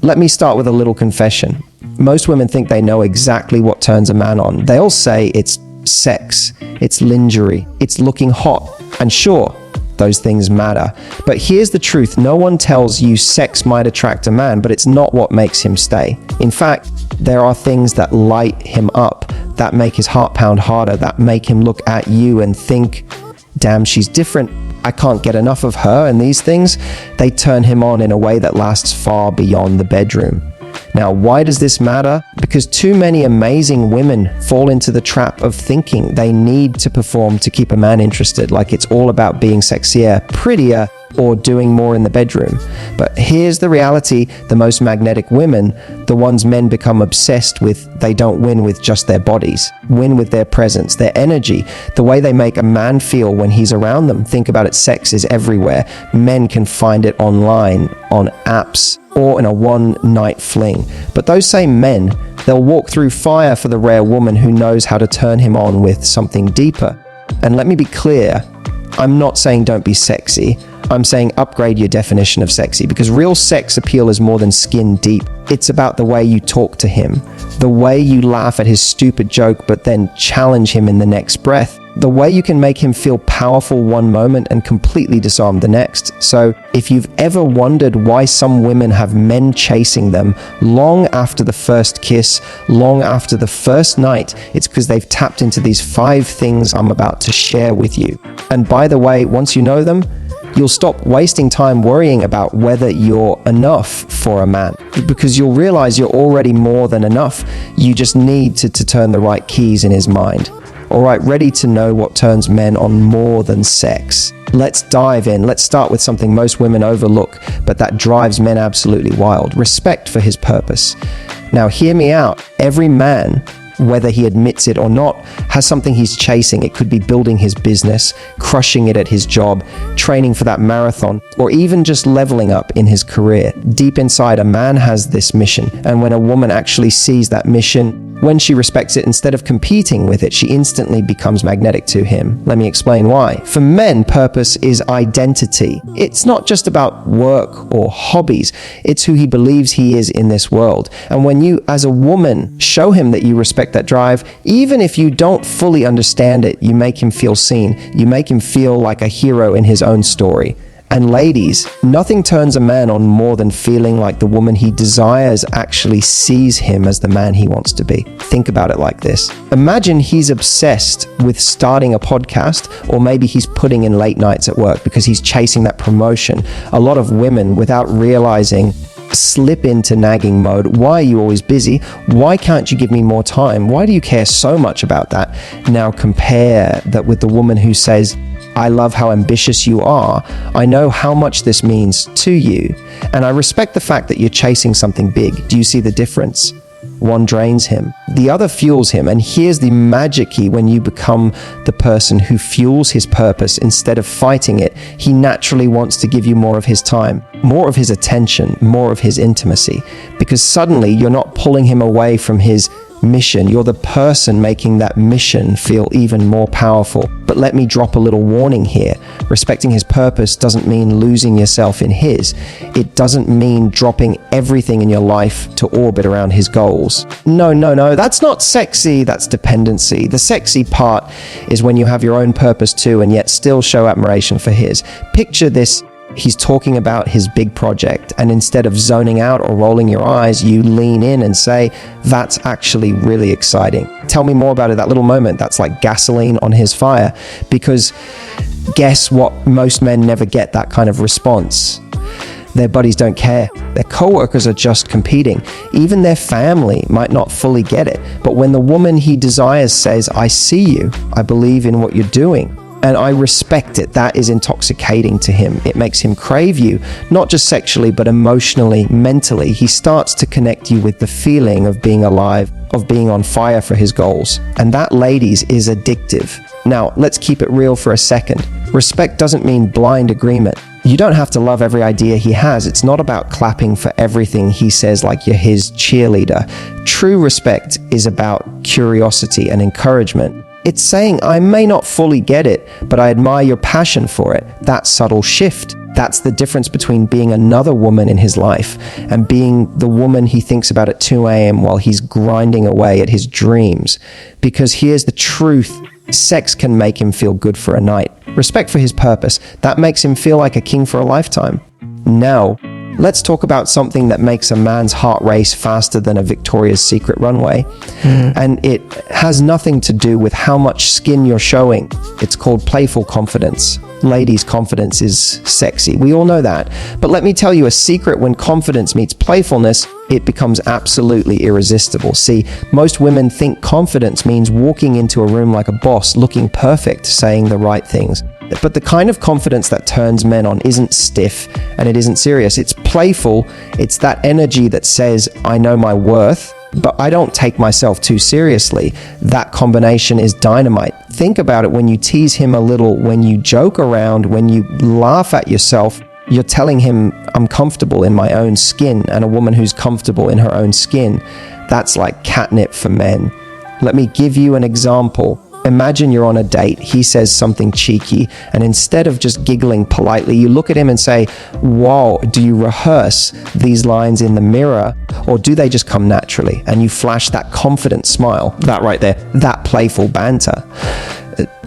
Let me start with a little confession. Most women think they know exactly what turns a man on. They'll say it's sex, it's lingerie, it's looking hot. And sure, those things matter. But here's the truth. No one tells you sex might attract a man, but it's not what makes him stay. In fact, there are things that light him up, that make his heart pound harder, that make him look at you and think, damn, she's different. I can't get enough of her. And these things, they turn him on in a way that lasts far beyond the bedroom. Now, why does this matter? Because too many amazing women fall into the trap of thinking they need to perform to keep a man interested, like it's all about being sexier, prettier, or doing more in the bedroom. But here's the reality: the most magnetic women, the ones men become obsessed with, they don't win with just their bodies, win with their presence, their energy, the way they make a man feel when he's around them. Think about it, sex is everywhere. Men can find it online, on apps, or in a one-night fling. But those same men, they'll walk through fire for the rare woman who knows how to turn him on with something deeper. And let me be clear, I'm not saying don't be sexy. I'm saying upgrade your definition of sexy, because real sex appeal is more than skin deep. It's about the way you talk to him, the way you laugh at his stupid joke but then challenge him in the next breath, the way you can make him feel powerful one moment and completely disarmed the next. So if you've ever wondered why some women have men chasing them long after the first kiss, long after the first night, it's because they've tapped into these 5 things I'm about to share with you. And by the way, once you know them, you'll stop wasting time worrying about whether you're enough for a man, because you'll realize you're already more than enough. You just need to turn the right keys in his mind. All right, ready to know what turns men on more than sex? Let's dive in. Let's start with something most women overlook, but that drives men absolutely wild: respect for his purpose. Now, hear me out. Every man, whether he admits it or not, has something he's chasing. It could be building his business, crushing it at his job, training for that marathon, or even just leveling up in his career. Deep inside, a man has this mission. And when a woman actually sees that mission, when she respects it instead of competing with it, she instantly becomes magnetic to him. Let me explain why. For men, purpose is identity. It's not just about work or hobbies. It's who he believes he is in this world. And when you, as a woman, show him that you respect that drive, even if you don't fully understand it, you make him feel seen. You make him feel like a hero in his own story. And ladies, nothing turns a man on more than feeling like the woman he desires actually sees him as the man he wants to be. Think about it like this. Imagine he's obsessed with starting a podcast, or maybe he's putting in late nights at work because he's chasing that promotion. A lot of women, without realizing, slip into nagging mode. Why are you always busy? Why can't you give me more time? Why do you care so much about that? Now compare that with the woman who says, I love how ambitious you are. I know how much this means to you. And I respect the fact that you're chasing something big. Do you see the difference? One drains him, the other fuels him. And here's the magic key: when you become the person who fuels his purpose instead of fighting it, he naturally wants to give you more of his time, more of his attention, more of his intimacy. Because suddenly you're not pulling him away from his mission. You're the person making that mission feel even more powerful. But let me drop a little warning here. Respecting his purpose doesn't mean losing yourself in his. It doesn't mean dropping everything in your life to orbit around his goals. No, that's not sexy, that's dependency. The sexy part is when you have your own purpose too, and yet still show admiration for his. Picture this. He's talking about his big project, and instead of zoning out or rolling your eyes, you lean in and say, that's actually really exciting. Tell me more about it. That little moment, that's like gasoline on his fire. Because guess what? Most men never get that kind of response. Their buddies don't care. Their coworkers are just competing. Even their family might not fully get it. But when the woman he desires says, I see you, I believe in what you're doing, and I respect it, that is intoxicating to him. It makes him crave you, not just sexually, but emotionally, mentally. He starts to connect you with the feeling of being alive, of being on fire for his goals. And that, ladies, is addictive. Now, let's keep it real for a second. Respect doesn't mean blind agreement. You don't have to love every idea he has. It's not about clapping for everything he says like you're his cheerleader. True respect is about curiosity and encouragement. It's saying, I may not fully get it, but I admire your passion for it. That subtle shift. That's the difference between being another woman in his life and being the woman he thinks about at 2 a.m. while he's grinding away at his dreams. Because here's the truth. Sex can make him feel good for a night. Respect for his purpose. That makes him feel like a king for a lifetime. Now, let's talk about something that makes a man's heart race faster than a Victoria's Secret runway. And it has nothing to do with how much skin you're showing. It's called playful confidence. Ladies, confidence is sexy. We all know that. But let me tell you a secret: when confidence meets playfulness, it becomes absolutely irresistible. See, most women think confidence means walking into a room like a boss, looking perfect, saying the right things. But the kind of confidence that turns men on isn't stiff and it isn't serious. It's playful. It's that energy that says, I know my worth, but I don't take myself too seriously. That combination is dynamite. Think about it: when you tease him a little, when you joke around, when you laugh at yourself, you're telling him, I'm comfortable in my own skin. And a woman who's comfortable in her own skin, that's like catnip for men. Let me give you an example. Imagine you're on a date, he says something cheeky, and instead of just giggling politely, you look at him and say, whoa, do you rehearse these lines in the mirror, or do they just come naturally? And you flash that confident smile, that right there, that playful banter.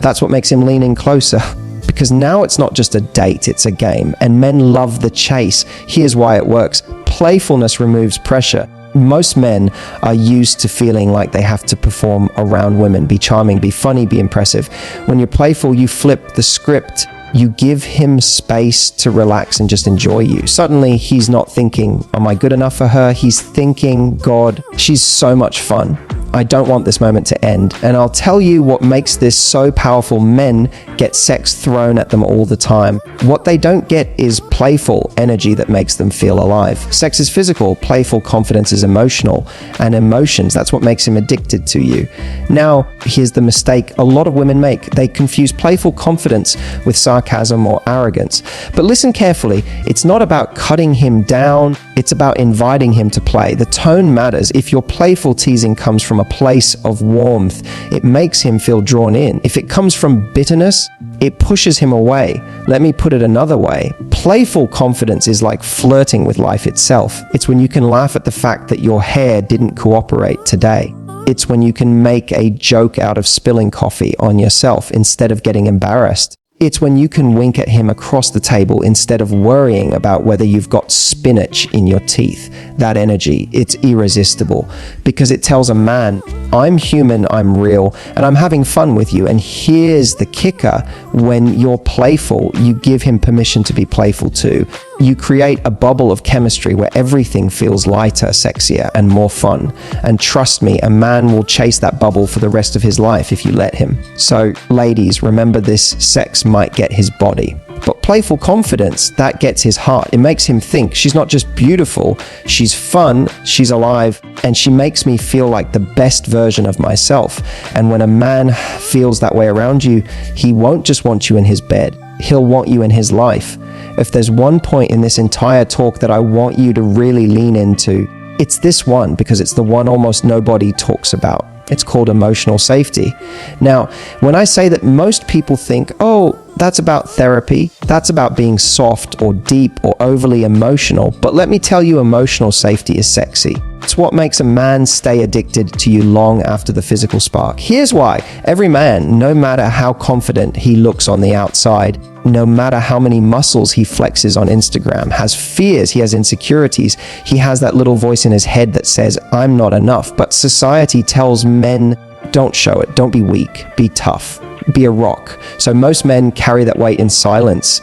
That's what makes him lean in closer. Because now it's not just a date, it's a game, and men love the chase. Here's why it works. Playfulness removes pressure. Most men are used to feeling like they have to perform around women, be charming, be funny, be impressive. When you're playful, you flip the script. You give him space to relax and just enjoy you. Suddenly, he's not thinking, am I good enough for her? He's thinking, God, she's so much fun. I don't want this moment to end. And I'll tell you what makes this so powerful. Men get sex thrown at them all the time. What they don't get is playful energy that makes them feel alive. Sex is physical, playful confidence is emotional. And emotions, that's what makes him addicted to you. Now, here's the mistake a lot of women make. They confuse playful confidence with sarcasm or arrogance. But listen carefully, it's not about cutting him down, it's about inviting him to play. The tone matters. If your playful teasing comes from a place of warmth, it makes him feel drawn in. If it comes from bitterness, it pushes him away. Let me put it another way. Playful confidence is like flirting with life itself. It's when you can laugh at the fact that your hair didn't cooperate today. It's when you can make a joke out of spilling coffee on yourself instead of getting embarrassed. It's when you can wink at him across the table instead of worrying about whether you've got spinach in your teeth. That energy, it's irresistible because it tells a man, I'm human, I'm real, and I'm having fun with you. And here's the kicker: when you're playful, you give him permission to be playful too. You create a bubble of chemistry where everything feels lighter, sexier, and more fun. And trust me, a man will chase that bubble for the rest of his life if you let him. So, ladies, remember this: sex might get his body, but playful confidence, that gets his heart. It makes him think, she's not just beautiful, she's fun, she's alive, and she makes me feel like the best version of myself. And when a man feels that way around you, he won't just want you in his bed, he'll want you in his life. If there's one point in this entire talk that I want you to really lean into, it's this one, because it's the one almost nobody talks about. It's called emotional safety. Now, when I say that, most people think, oh, that's about therapy, that's about being soft or deep or overly emotional. But let me tell you, emotional safety is sexy. It's what makes a man stay addicted to you long after the physical spark. Here's why. Every man, no matter how confident he looks on the outside, no matter how many muscles he flexes on Instagram, has fears, he has insecurities, he has that little voice in his head that says, I'm not enough. But society tells men, don't show it, don't be weak, be tough, be a rock. So most men carry that weight in silence.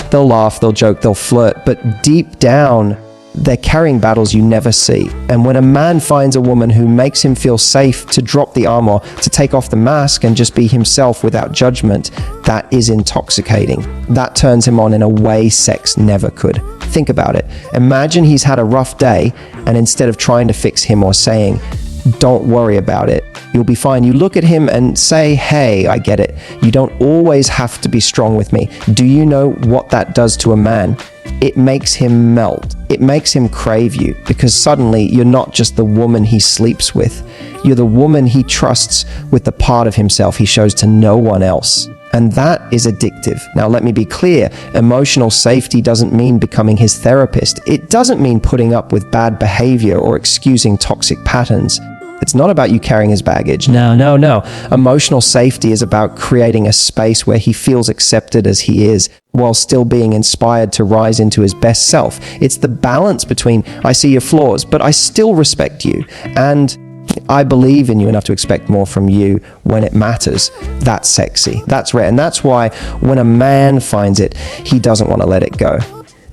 They'll laugh, they'll joke, they'll flirt, but deep down, they're carrying battles you never see. And when a man finds a woman who makes him feel safe to drop the armor, to take off the mask and just be himself without judgment, that is intoxicating. That turns him on in a way sex never could. Think about it. Imagine he's had a rough day, and instead of trying to fix him or saying, Don't worry about it. You'll be fine. You look at him and say, hey, I get it. You don't always have to be strong with me. Do you know what that does to a man? It makes him melt. It makes him crave you, because suddenly you're not just the woman he sleeps with. You're the woman he trusts with the part of himself he shows to no one else. And that is addictive. Now, let me be clear. Emotional safety doesn't mean becoming his therapist. It doesn't mean putting up with bad behavior or excusing toxic patterns. It's not about you carrying his baggage. No. Emotional safety is about creating a space where he feels accepted as he is, while still being inspired to rise into his best self. It's the balance between, I see your flaws, but I still respect you, and I believe in you enough to expect more from you when it matters. That's sexy. That's rare. And that's why when a man finds it, he doesn't want to let it go.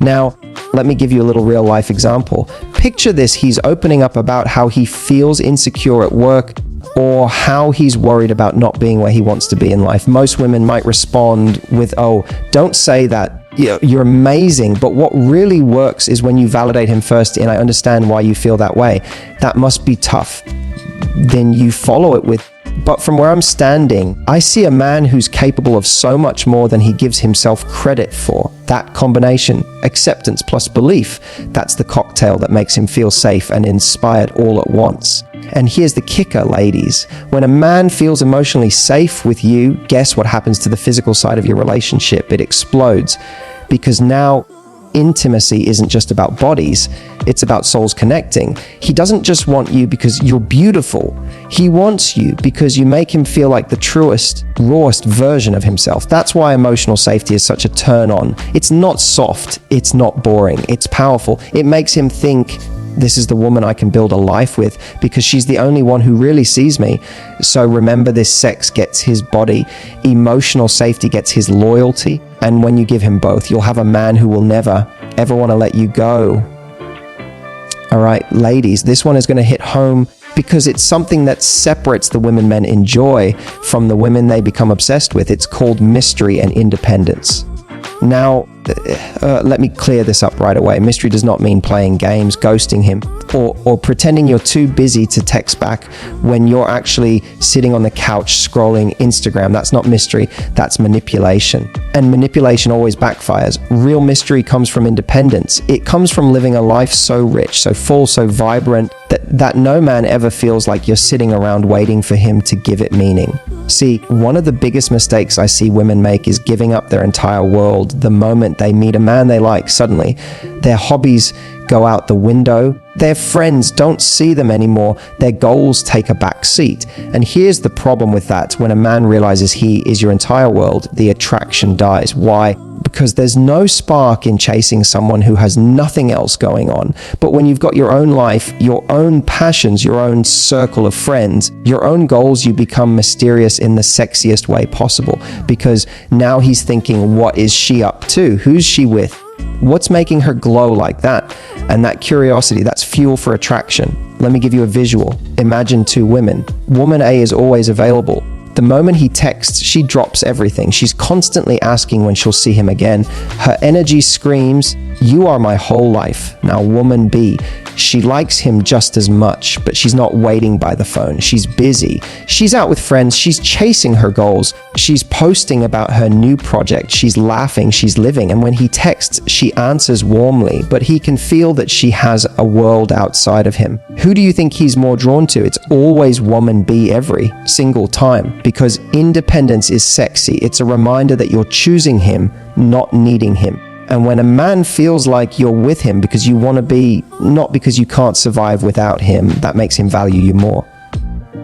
Now, let me give you a little real life example. Picture this. He's opening up about how he feels insecure at work, or how he's worried about not being where he wants to be in life. Most women might respond with, oh, don't say that. You're amazing. But what really works is when you validate him first in, I understand why you feel that way. That must be tough. Then you follow it with, but from where I'm standing, I see a man who's capable of so much more than he gives himself credit for. That combination, acceptance plus belief, that's the cocktail that makes him feel safe and inspired all at once. And here's the kicker, ladies. When a man feels emotionally safe with you, guess what happens to the physical side of your relationship? It explodes. Because now intimacy isn't just about bodies, it's about souls connecting. He doesn't just want you because you're beautiful. He wants you because you make him feel like the truest, rawest version of himself. That's why emotional safety is such a turn on. It's not soft, it's not boring, it's powerful. It makes him think, this is the woman I can build a life with because she's the only one who really sees me. So remember this, sex gets his body, emotional safety gets his loyalty, and when you give him both, you'll have a man who will never, ever want to let you go. All right, ladies, this one is going to hit home because it's something that separates the women men enjoy from the women they become obsessed with. It's called mystery and independence. Now, let me clear this up right away. Mystery does not mean playing games, ghosting him, or pretending you're too busy to text back when you're actually sitting on the couch scrolling Instagram. That's not mystery, that's manipulation. And manipulation always backfires. Real mystery comes from independence. It comes from living a life so rich, so full, so vibrant, that no man ever feels like you're sitting around waiting for him to give it meaning. See, one of the biggest mistakes I see women make is giving up their entire world the moment they meet a man they like. Suddenly, their hobbies go out the window. Their friends don't see them anymore. Their goals take a back seat. And here's the problem with that. When a man realizes he is your entire world, the attraction dies. Why? Because there's no spark in chasing someone who has nothing else going on. But when you've got your own life, your own passions, your own circle of friends, your own goals, you become mysterious in the sexiest way possible. Because now he's thinking, what is she up to? Who's she with? What's making her glow like that? And that curiosity, that's fuel for attraction. Let me give you a visual. Imagine two women. Woman A is always available. The moment he texts, she drops everything. She's constantly asking when she'll see him again. Her energy screams, "You are my whole life." Now, woman B, she likes him just as much, but she's not waiting by the phone. She's busy. She's out with friends. She's chasing her goals. She's posting about her new project. She's laughing. She's living. And when he texts, she answers warmly, but he can feel that she has a world outside of him. Who do you think he's more drawn to? It's always woman B every single time, because independence is sexy. It's a reminder that you're choosing him, not needing him. And when a man feels like you're with him because you want to be, not because you can't survive without him, that makes him value you more.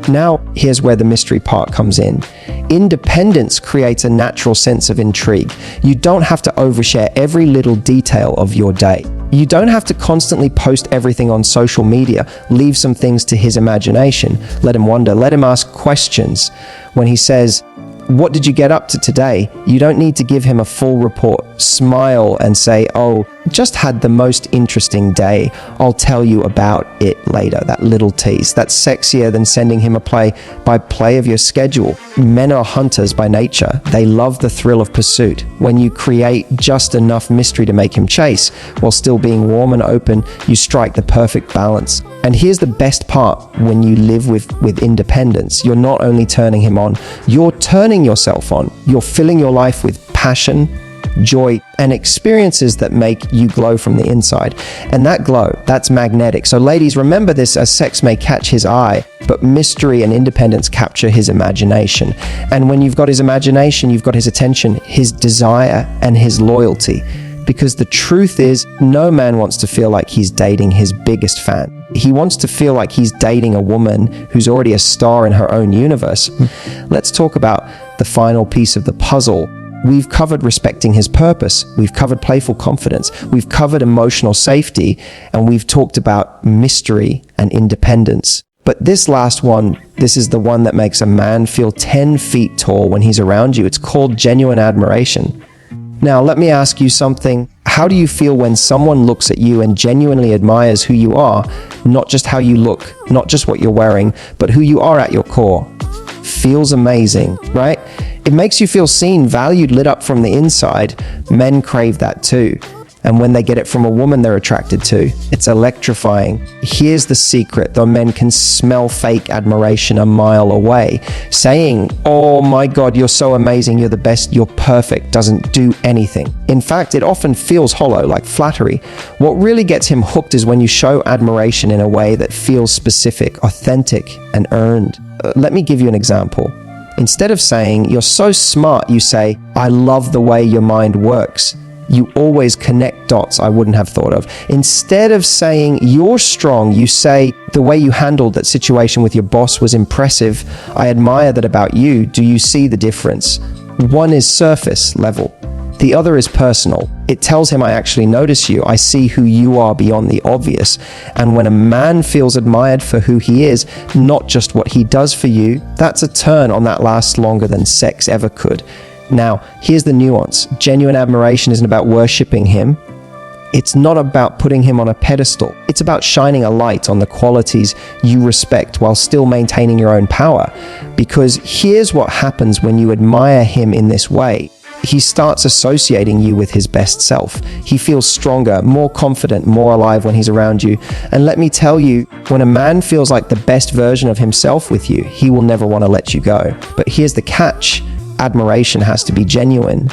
Now, here's where the mystery part comes in. Independence creates a natural sense of intrigue. You don't have to overshare every little detail of your day. You don't have to constantly post everything on social media. Leave some things to his imagination. Let him wonder. Let him ask questions. When he says, "What did you get up to today?" you don't need to give him a full report. Smile and say, "Oh, just had the most interesting day. I'll tell you about it later, that little tease. That's sexier than sending him a play-by-play of your schedule. Men are hunters by nature. They love the thrill of pursuit. When you create just enough mystery to make him chase, while still being warm and open, you strike the perfect balance. And here's the best part: when you live with independence, you're not only turning him on, you're turning yourself on. You're filling your life with passion, joy, and experiences that make you glow from the inside. And that glow, that's magnetic. So ladies, remember this, as sex may catch his eye, but mystery and independence capture his imagination. And when you've got his imagination, you've got his attention, his desire, and his loyalty. Because the truth is, no man wants to feel like he's dating his biggest fan. He wants to feel like he's dating a woman who's already a star in her own universe. Let's talk about the final piece of the puzzle. We've covered respecting his purpose. We've covered playful confidence. We've covered emotional safety. And we've talked about mystery and independence. But this last one, this is the one that makes a man feel 10 feet tall when he's around you. It's called genuine admiration. Now, let me ask you something. How do you feel when someone looks at you and genuinely admires who you are? Not just how you look, not just what you're wearing, but who you are at your core. Feels amazing, right? It makes you feel seen, valued, lit up from the inside. Men crave that too. And when they get it from a woman they're attracted to, it's electrifying. Here's the secret, though men can smell fake admiration a mile away. Saying, "Oh my God, you're so amazing, you're the best, you're perfect," doesn't do anything. In fact, it often feels hollow, like flattery. What really gets him hooked is when you show admiration in a way that feels specific, authentic, and earned. Let me give you an example. Instead of saying, "You're so smart," you say, "I love the way your mind works. You always connect dots I wouldn't have thought of." Instead of saying, "You're strong," you say, "The way you handled that situation with your boss was impressive. I admire that about you. Do you see the difference?" One is surface level. The other is personal. It tells him, "I actually notice you. I see who you are beyond the obvious." And when a man feels admired for who he is, not just what he does for you, that's a turn on that lasts longer than sex ever could. Now, here's the nuance. Genuine admiration isn't about worshipping him. It's not about putting him on a pedestal. It's about shining a light on the qualities you respect while still maintaining your own power. Because here's what happens when you admire him in this way. He starts associating you with his best self. He feels stronger, more confident, more alive when he's around you. And let me tell you, when a man feels like the best version of himself with you, he will never want to let you go. But here's the catch. Admiration has to be genuine.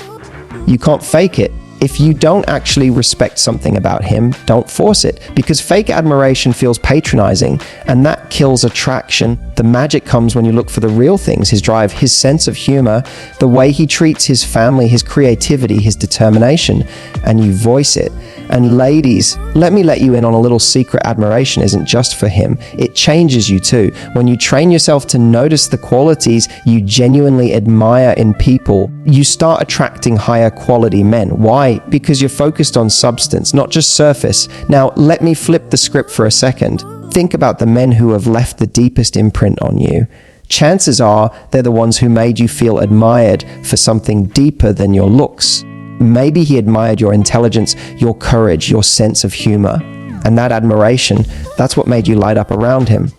You can't fake it. If you don't actually respect something about him, don't force it, because fake admiration feels patronizing, and that kills attraction. The magic comes when you look for the real things: his drive, his sense of humor, the way he treats his family, his creativity, his determination, and you voice it. And ladies, let me let you in on a little secret. Admiration isn't just for him. It changes you too. When you train yourself to notice the qualities you genuinely admire in people, you start attracting higher quality men. Why? Because you're focused on substance, not just surface. Now, let me flip the script for a second. Think about the men who have left the deepest imprint on you. Chances are they're the ones who made you feel admired for something deeper than your looks. Maybe he admired your intelligence, your courage, your sense of humor. And that admiration, that's what made you light up around him.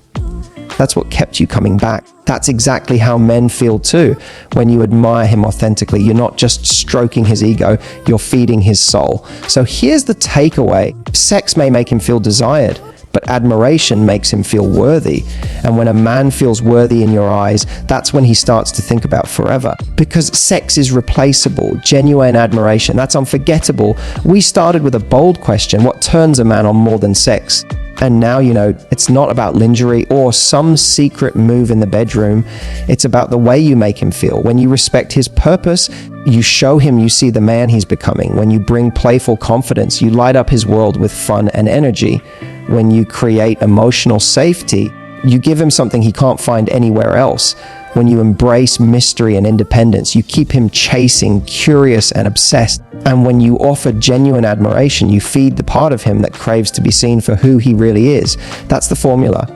That's what kept you coming back. That's exactly how men feel too. When you admire him authentically, you're not just stroking his ego, you're feeding his soul. So here's the takeaway. Sex may make him feel desired, but admiration makes him feel worthy. And when a man feels worthy in your eyes, that's when he starts to think about forever. Because sex is replaceable. Genuine admiration, that's unforgettable. We started with a bold question: what turns a man on more than sex? And now you know it's not about lingerie or some secret move in the bedroom. It's about the way you make him feel. When you respect his purpose, you show him you see the man he's becoming. When you bring playful confidence, you light up his world with fun and energy. When you create emotional safety, you give him something he can't find anywhere else. When you embrace mystery and independence, you keep him chasing, curious, and obsessed. And when you offer genuine admiration, you feed the part of him that craves to be seen for who he really is. That's the formula.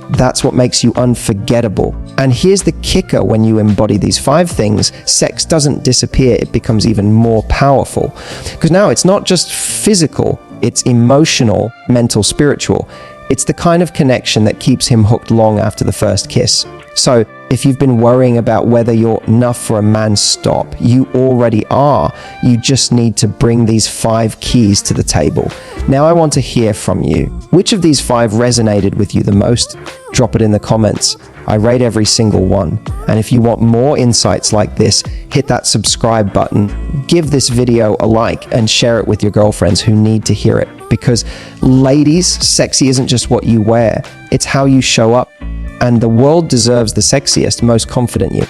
That's what makes you unforgettable. And here's the kicker: when you embody these 5 things, sex doesn't disappear, it becomes even more powerful. Because now it's not just physical, it's emotional, mental, spiritual. It's the kind of connection that keeps him hooked long after the first kiss. So if you've been worrying about whether you're enough for a man, stop. You already are. You just need to bring these 5 keys to the table. Now I want to hear from you. Which of these 5 resonated with you the most? Drop it in the comments. I rate every single one. And if you want more insights like this, hit that subscribe button, give this video a like, and share it with your girlfriends who need to hear it. Because ladies, sexy isn't just what you wear, it's how you show up. And the world deserves the sexiest, most confident you.